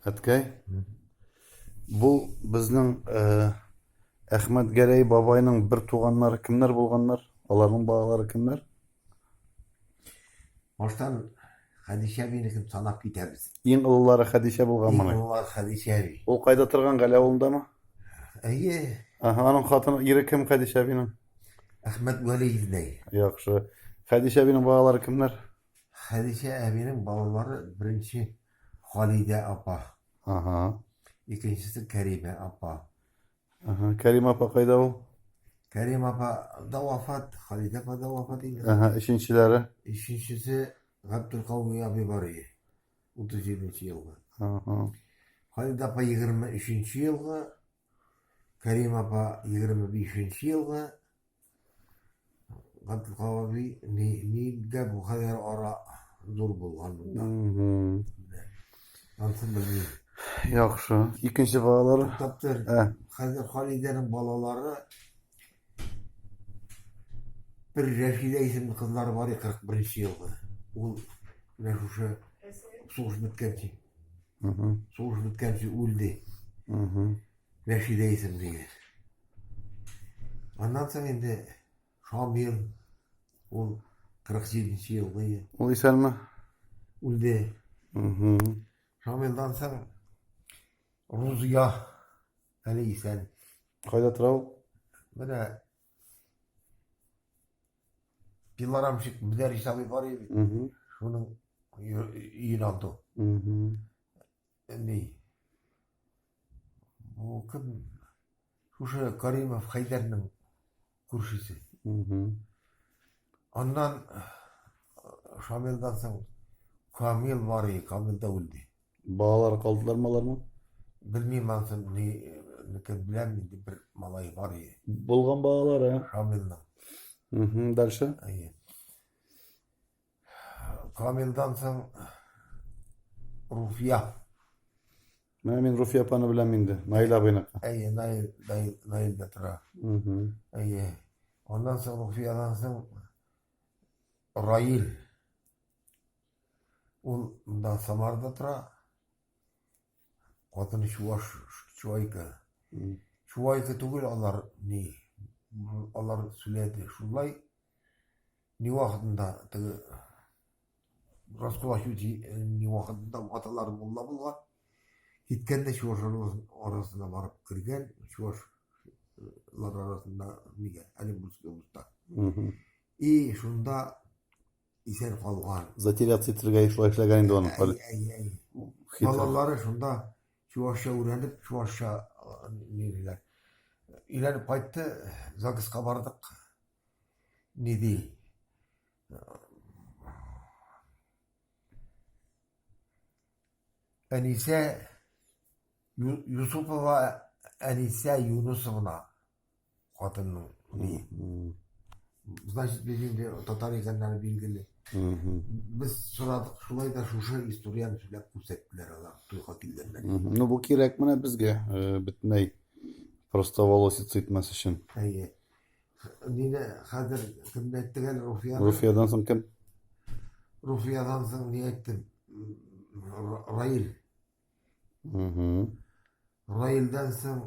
Әткәй, бұл біздің Әхмәт Гәрәй бабайның бір туғаннары кімнер болғаннар? Олардың балалары кімнер? Баштан Хадиша бейнікін санап кетеміз. Ең ұлылары Хадиша болған мына. Ең ұлылары Хадиша бей. Ол қайда тұрған, Ғали ауылында ма? Әйе, Аның хатыны ері кім Хадиша бейнің? Ахмет Уәлиевней. Яқшы. Хадиша бейнің балалары кімдер? Хадиша әбенің балалары бірінші Халиде апа, Екіншісі Кәриме апа. Кәрим апа қайда ол? Кәрим апа да вафат, Халиде апа да вафат еді. Үшіншілері? Үшіншісі Ғабдулқауми абы бар еді, 37-ші жылғы. Халиде апа 23-ші жылғы, Кәрим апа 25-ші жылғы. Ғабдулқауми неге бұл қадar ара зор болған бұнда. Ансың білмейді. Яқшы. Екінші балалары? Таптыр, қазір Халиденің балалары бір Рәшиде есімді қызлары бар 41-ші жылғы. Ол Рәшушы соғыс біткенше. Соғыс біткенше өлді. Рәшиде есімді. Андан соң енді Шамил, ол 47-ші жылғы. Ол Исәл ме? Өлді. Шамилдан соң Рузия, әлі Исәл. Қайда тұра ол? Міне Пиларамшық Мүдәриш абай бар еді. Шының үйін алды. Ол кім? Шушы Каримов Хайдарның көршісі. Ондан Шамилдан соң Камил бар еді, Камилда өлді. Балалары қалдылар ма олар ма? Білмеймін ансың некін білемін, бір малай бар еді. Болған балалары, Шамилның. Дальше? Камилдан соң Руфия. Мен Руфия апаны білемін енді, Наил абайныкі. Наилда тұра. Ондан соң Руфиядан соң Раил. Ол мұнда Самарда тұра. Қатыны Шуайка. Шуайка түгел олар не? Олар сөйледі шулай. Не уақытында Расқұл Ашуti не уақытында аталары молла болған. Кеткенде Шуашылар арасына барып кірген. Шуашылар арасында неге? Әлембұрске ұста. И шында Исән қалған. Затеряться етірге шулай ішлеген енді оның. Балалары шында Шуашша үйреніп, Шуашша нелер. Үйреніп қайтты, Загысқа бардық. Не дей? Әнисә Юсупова, Әнисә Юнусовна қатынның не? Значит, безінде татар екендері белгілі. Біз сұрадық, шулай да шушы историяны сөйлеп көрсеттілер олар тойға келгенде. Ну, бұл керек міне бізге, бітмей. Просто волосиц етмес үшін. Нені қазір кімді айттық әлі Руфиядан? Руфиядан соң кім? Руфиядан соң не айттым? Раил. Раилдан соң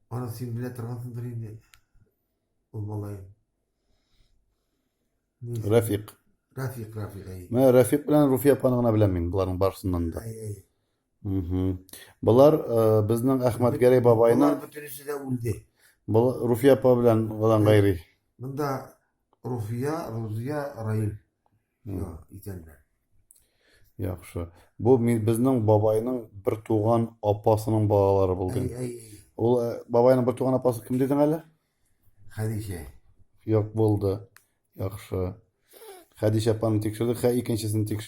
оны сен біле тұрғансыңдар енді. Ол малайым. Рәфиқ. Рәфиқ. Мен Рәфиқ білән Руфия апаны ғана білемін, бұлардың барысынан да. Бұлар біздің Әхмәт Гәрәй бабайының... Бұлар бүтінісі де өлді. Руфия апа білән ғадан ғайри. Мұнда Руфия, Рузия, Раил. Итәлдер. Яқшы. Бұл біздің бабайының бір туған апасының балалары болды. Ол бабайының бір туған апасы кім дедің әлі? Хадиша. Yok болды. Yaxşı. Хадиша апаны тексердік, екіншісін тексердік.